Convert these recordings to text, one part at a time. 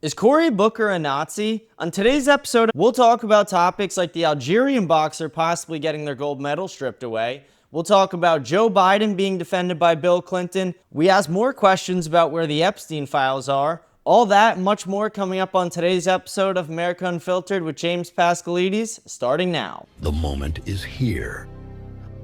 Is Cory Booker a Nazi? On today's episode, we'll talk about topics like the Algerian boxer possibly getting their gold medal stripped away. We'll talk about Joe Biden being defended by Bill Clinton. We ask more questions about where the Epstein files are. All that and much more coming up on today's episode of America Unfiltered with James Pascalides, starting now. The moment is here.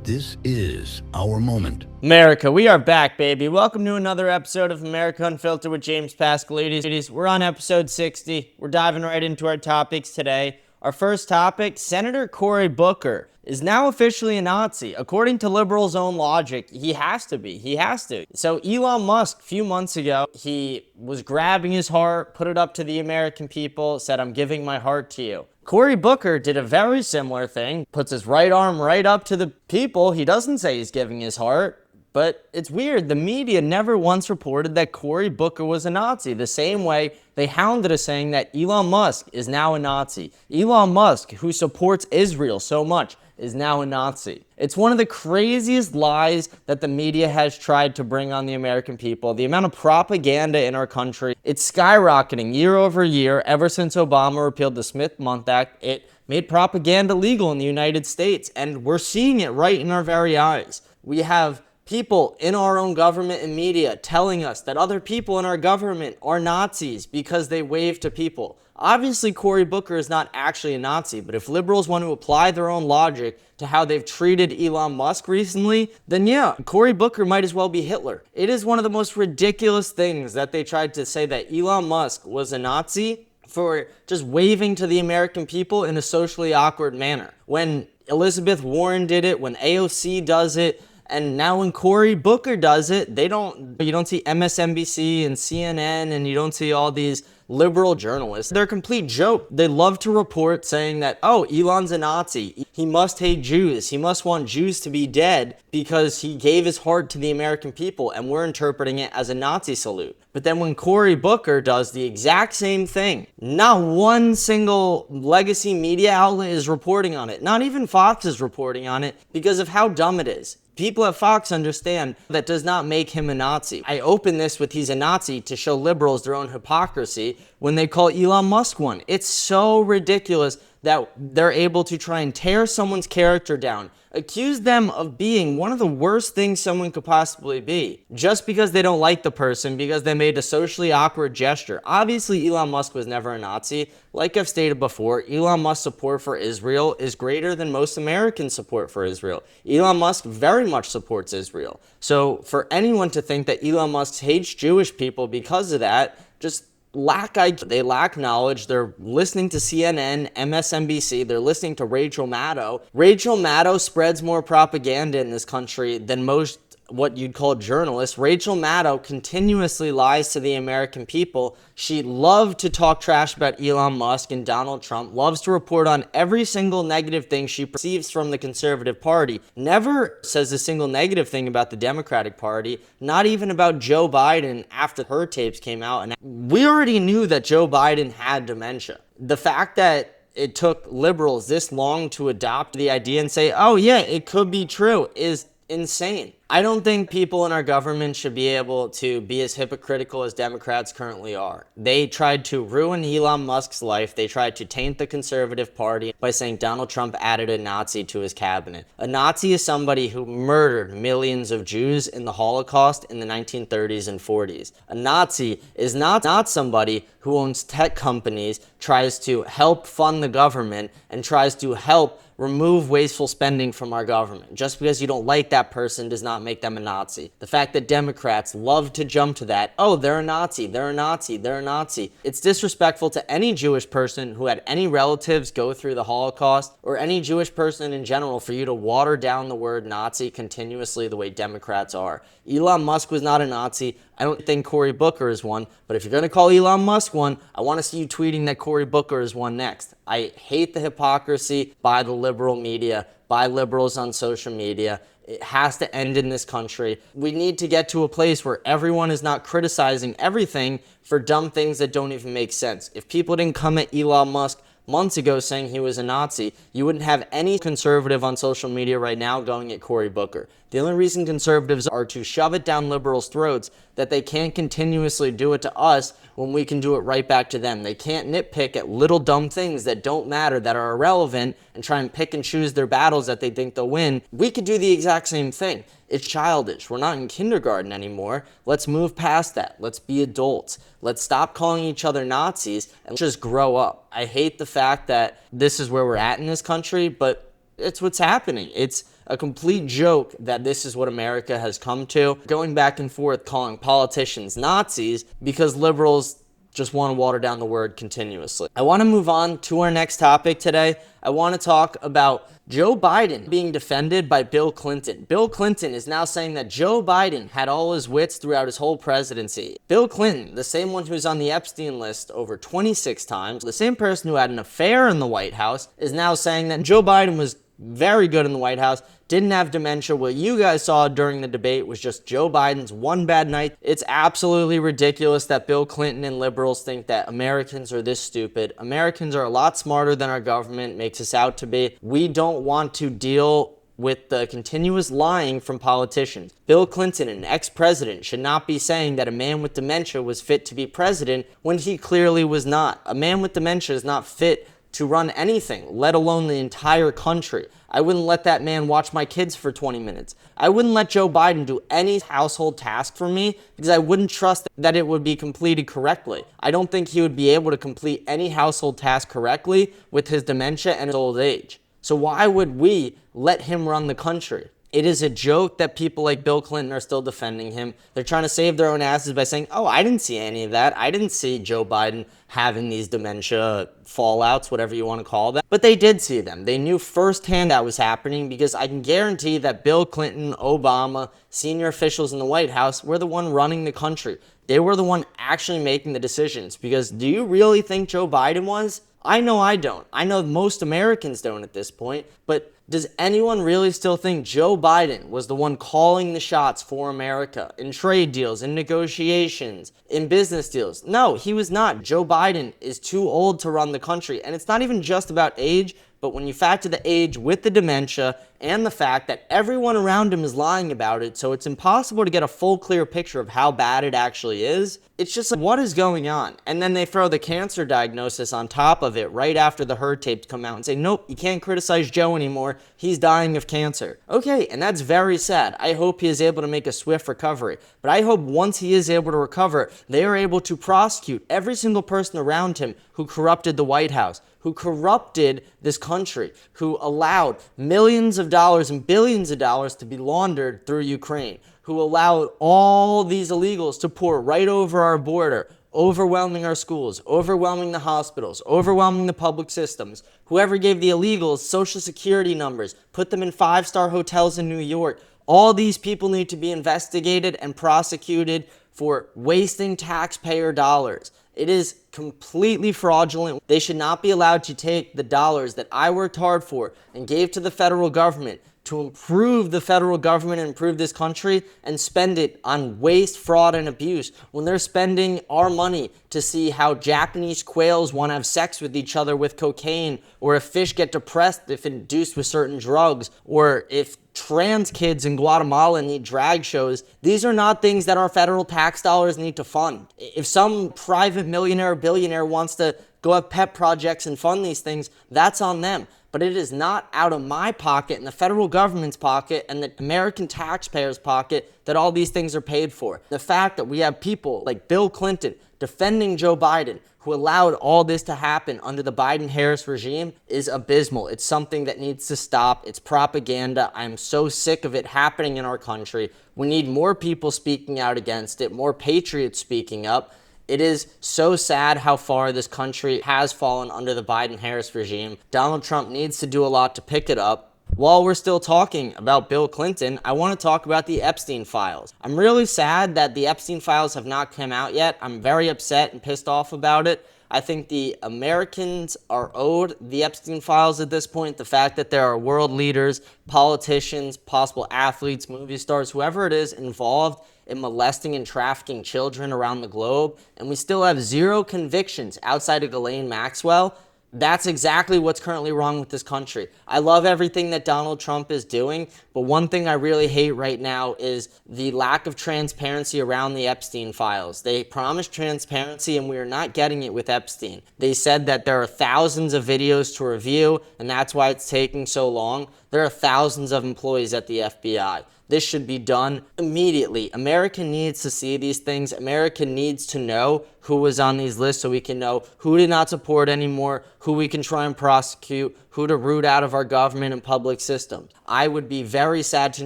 This is our moment. America, we are back, baby. Welcome to another episode of America Unfiltered with James Pascalides. We're on episode 60. We're diving right into our topics today. Our first topic, Senator Cory Booker is now officially a Nazi. According to liberals' own logic, he has to be. He has to. So Elon Musk, a few months ago, he was grabbing his heart, put it up to the American people, said, "I'm giving my heart to you." Cory Booker did a very similar thing, puts his right arm right up to the people. He doesn't say he's giving his heart, but it's weird. The media never once reported that Cory Booker was a Nazi, the same way they hounded us saying that Elon Musk is now a Nazi. Elon Musk, who supports Israel so much, is now a Nazi. It's one of the craziest lies that the media has tried to bring on the American people. The amount of propaganda in our country, it's skyrocketing year over year. Ever since Obama repealed the Smith-Mundt Act, it made propaganda legal in the United States, and we're seeing it right in our very eyes. We have people in our own government and media telling us that other people in our government are Nazis because they wave to people. Obviously, Cory Booker is not actually a Nazi, but if liberals want to apply their own logic to how they've treated Elon Musk recently, then yeah, Cory Booker might as well be Hitler. It is one of the most ridiculous things that they tried to say that Elon Musk was a Nazi for just waving to the American people in a socially awkward manner. When Elizabeth Warren did it, when AOC does it, and now when Cory Booker does it, you don't see MSNBC and CNN, and you don't see all these liberal journalists. They're a complete joke. They love to report saying that, oh, Elon's a Nazi. He must hate Jews. He must want Jews to be dead because he gave his heart to the American people, and we're interpreting it as a Nazi salute. But then when Cory Booker does the exact same thing, not one single legacy media outlet is reporting on it. Not even Fox is reporting on it because of how dumb it is. People at Fox understand that does not make him a Nazi. I open this with he's a Nazi to show liberals their own hypocrisy when they call Elon Musk one. It's so ridiculous that they're able to try and tear someone's character down, accuse them of being one of the worst things someone could possibly be, just because they don't like the person, because they made a socially awkward gesture. Obviously, Elon Musk was never a Nazi. Like I've stated before, Elon Musk's support for Israel is greater than most American support for Israel. Elon Musk very much supports Israel. So for anyone to think that Elon Musk hates Jewish people because of that, just they lack knowledge. They're listening to CNN, MSNBC. They're listening to Rachel Maddow. Rachel Maddow spreads more propaganda in this country than most what you'd call journalists. Rachel Maddow continuously lies to the American people. She loved to talk trash about Elon Musk and Donald Trump, loves to report on every single negative thing she perceives from the conservative party, never says a single negative thing about the Democratic Party, not even about Joe Biden after her tapes came out. And we already knew that Joe Biden had dementia. The fact that it took liberals this long to adopt the idea and say, oh yeah, it could be true, is insane. I don't think people in our government should be able to be as hypocritical as Democrats currently are. They tried to ruin Elon Musk's life. They tried to taint the conservative party by saying Donald Trump added a Nazi to his cabinet. A Nazi is somebody who murdered millions of Jews in the Holocaust in the 1930s and 40s. A Nazi is not somebody who owns tech companies, tries to help fund the government, and tries to help remove wasteful spending from our government. Just because you don't like that person does not make them a Nazi. The fact that Democrats love to jump to that, oh, they're a Nazi, they're a Nazi, they're a Nazi. It's disrespectful to any Jewish person who had any relatives go through the Holocaust, or any Jewish person in general, for you to water down the word Nazi continuously the way Democrats are. Elon Musk was not a Nazi. I don't think Cory Booker is one, but if you're going to call Elon Musk one, I want to see you tweeting that Cory Booker is one next. I hate the hypocrisy by the liberal media, by liberals on social media. It has to end in this country. We need to get to a place where everyone is not criticizing everything for dumb things that don't even make sense. If people didn't come at Elon Musk months ago saying he was a Nazi, you wouldn't have any conservative on social media right now going at Cory Booker. The only reason conservatives are to shove it down liberals' throats that they can't continuously do it to us when we can do it right back to them. They can't nitpick at little dumb things that don't matter, that are irrelevant, and try and pick and choose their battles that they think they'll win. We could do the exact same thing. It's childish. We're not in kindergarten anymore. Let's move past that. Let's be adults. Let's stop calling each other Nazis and just grow up. I hate the fact that this is where we're at in this country, but it's what's happening. It's a complete joke that this is what America has come to. Going back and forth calling politicians Nazis because liberals just want to water down the word continuously. I want to move on to our next topic today. I want to talk about Joe Biden being defended by Bill Clinton. Bill Clinton is now saying that Joe Biden had all his wits throughout his whole presidency. Bill Clinton, the same one who's on the Epstein list over 26 times, the same person who had an affair in the White House, is now saying that Joe Biden was very good in the White House, didn't have dementia. What you guys saw during the debate was just Joe Biden's one bad night. It's absolutely ridiculous that Bill Clinton and liberals think that Americans are this stupid. Americans are a lot smarter than our government makes us out to be. We don't want to deal with the continuous lying from politicians. Bill Clinton, an ex-president, should not be saying that a man with dementia was fit to be president when he clearly was not. A man with dementia is not fit to run anything, let alone the entire country. I wouldn't let that man watch my kids for 20 minutes. I wouldn't let Joe Biden do any household task for me because I wouldn't trust that it would be completed correctly. I don't think he would be able to complete any household task correctly with his dementia and his old age. So why would we let him run the country? It is a joke that people like Bill Clinton are still defending him. They're trying to save their own asses by saying, oh, I didn't see any of that. I didn't see Joe Biden having these dementia fallouts, whatever you want to call them. But they did see them. They knew firsthand that was happening because I can guarantee that Bill Clinton, Obama, senior officials in the White House were the one running the country. They were the one actually making the decisions because do you really think Joe Biden was? I know I don't. I know most Americans don't at this point, but does anyone really still think Joe Biden was the one calling the shots for America in trade deals, in negotiations, in business deals? No, he was not. Joe Biden is too old to run the country. And it's not even just about age, but when you factor the age with the dementia and the fact that everyone around him is lying about it, so it's impossible to get a full, clear picture of how bad it actually is, it's just like, what is going on? And then they throw the cancer diagnosis on top of it right after the Heard tapes come out and say, nope, you can't criticize Joe anymore. He's dying of cancer. Okay, and that's very sad. I hope he is able to make a swift recovery. But I hope once he is able to recover, they are able to prosecute every single person around him who corrupted the White House, who corrupted this country, who allowed millions of dollars and billions of dollars to be laundered through Ukraine, who allowed all these illegals to pour right over our border, overwhelming our schools, overwhelming the hospitals, overwhelming the public systems. Whoever gave the illegals social security numbers, put them in five-star hotels in New York. All these people need to be investigated and prosecuted for wasting taxpayer dollars. It is completely fraudulent. They should not be allowed to take the dollars that I worked hard for and gave to the federal government to improve the federal government and improve this country and spend it on waste, fraud, and abuse when they're spending our money to see how Japanese quails want to have sex with each other with cocaine, or if fish get depressed if induced with certain drugs, or if trans kids in Guatemala need drag shows. These are not things that our federal tax dollars need to fund. If some private millionaire or billionaire wants to go have pet projects and fund these things, that's on them. But it is not out of my pocket and the federal government's pocket and the American taxpayers' pocket that all these things are paid for. The fact that we have people like Bill Clinton defending Joe Biden, who allowed all this to happen under the Biden-Harris regime, is abysmal. It's something that needs to stop. It's propaganda. I'm so sick of it happening in our country. We need more people speaking out against it, more patriots speaking up. It is so sad how far this country has fallen under the Biden-Harris regime. Donald Trump needs to do a lot to pick it up. While we're still talking about Bill Clinton, I want to talk about the Epstein files. I'm really sad that the Epstein files have not come out yet. I'm very upset and pissed off about it. I think the Americans are owed the Epstein files at this point. The fact that there are world leaders, politicians, possible athletes, movie stars, whoever it is involved in molesting and trafficking children around the globe, and we still have zero convictions outside of Ghislaine Maxwell. That's exactly what's currently wrong with this country. I love everything that Donald Trump is doing, but one thing I really hate right now is the lack of transparency around the Epstein files. They promised transparency and we are not getting it with Epstein. They said that there are thousands of videos to review and that's why it's taking so long. There are thousands of employees at the FBI. This should be done immediately. America needs to see these things. America needs to know who was on these lists so we can know who to not support anymore, who we can try and prosecute, who to root out of our government and public system. I would be very sad to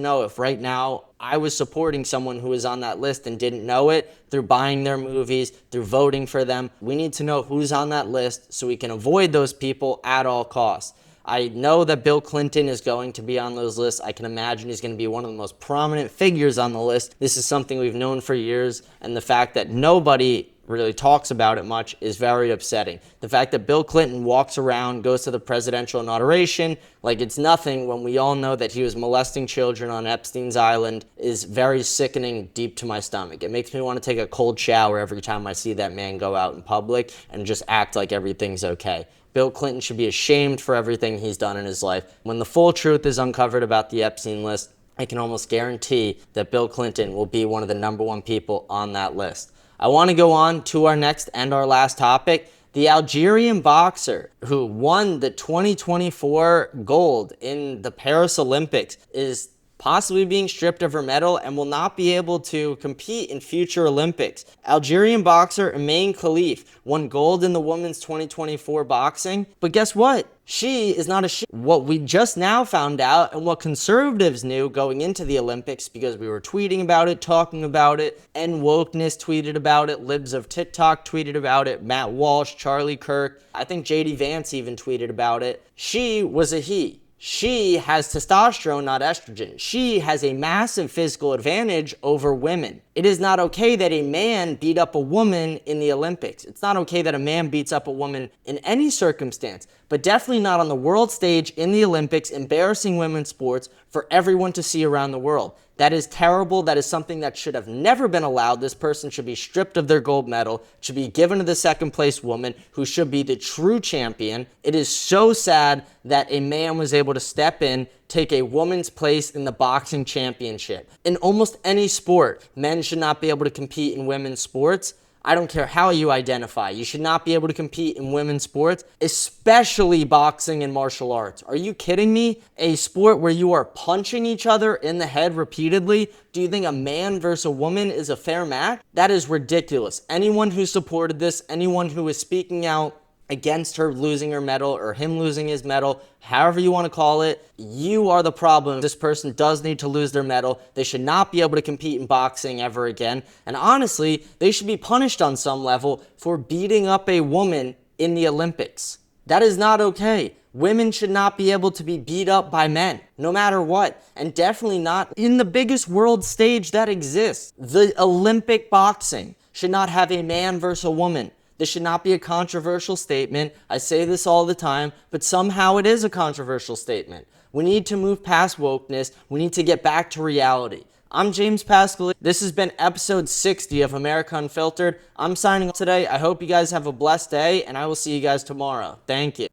know if right now I was supporting someone who was on that list and didn't know it through buying their movies, through voting for them. We need to know who's on that list so we can avoid those people at all costs. I know that Bill Clinton is going to be on those lists. I can imagine he's going to be one of the most prominent figures on the list. This is something we've known for years, and the fact that nobody really talks about it much is very upsetting. The fact that Bill Clinton walks around, goes to the presidential inauguration like it's nothing when we all know that he was molesting children on Epstein's island is very sickening deep to my stomach. It makes me want to take a cold shower every time I see that man go out in public and just act like everything's okay. Bill Clinton should be ashamed for everything he's done in his life. When the full truth is uncovered about the Epstein list, I can almost guarantee that Bill Clinton will be one of the #1 people on that list. I want to go on to our next and our last topic. The Algerian boxer who won the 2024 gold in the Paris Olympics is possibly being stripped of her medal and will not be able to compete in future Olympics. Algerian boxer Imaine Khalif won gold in the women's 2024 boxing, but guess what? She is not a What we just now found out and what conservatives knew going into the Olympics because we were tweeting about it, talking about it, and Wokeness tweeted about it, Libs of TikTok tweeted about it, Matt Walsh, Charlie Kirk, I think JD Vance even tweeted about it. She was a he. She has testosterone, not estrogen. She has a massive physical advantage over women. It is not okay that a man beat up a woman in the Olympics. It's not okay that a man beats up a woman in any circumstance, but definitely not on the world stage in the Olympics, embarrassing women's sports for everyone to see around the world. That is terrible. That is something that should have never been allowed. This person should be stripped of their gold medal, should be given to the second place woman who should be the true champion. It is so sad that a man was able to step in, take a woman's place in the boxing championship. In almost any sport, men should not be able to compete in women's sports. I don't care how you identify. You should not be able to compete in women's sports, especially boxing and martial arts. Are you kidding me? A sport where you are punching each other in the head repeatedly? Do you think a man versus a woman is a fair match? That is ridiculous. Anyone who supported this, anyone who is speaking out against her losing her medal or him losing his medal, however you want to call it, you are the problem. This person does need to lose their medal. They should not be able to compete in boxing ever again. And honestly, they should be punished on some level for beating up a woman in the Olympics. That is not okay. Women should not be able to be beat up by men, no matter what, and definitely not in the biggest world stage that exists. The Olympic boxing should not have a man versus a woman. This should not be a controversial statement. I say this all the time, but somehow it is a controversial statement. We need to move past wokeness. We need to get back to reality. I'm James Pascal. This has been episode 60 of America Unfiltered. I'm signing off today. I hope you guys have a blessed day, and I will see you guys tomorrow. Thank you.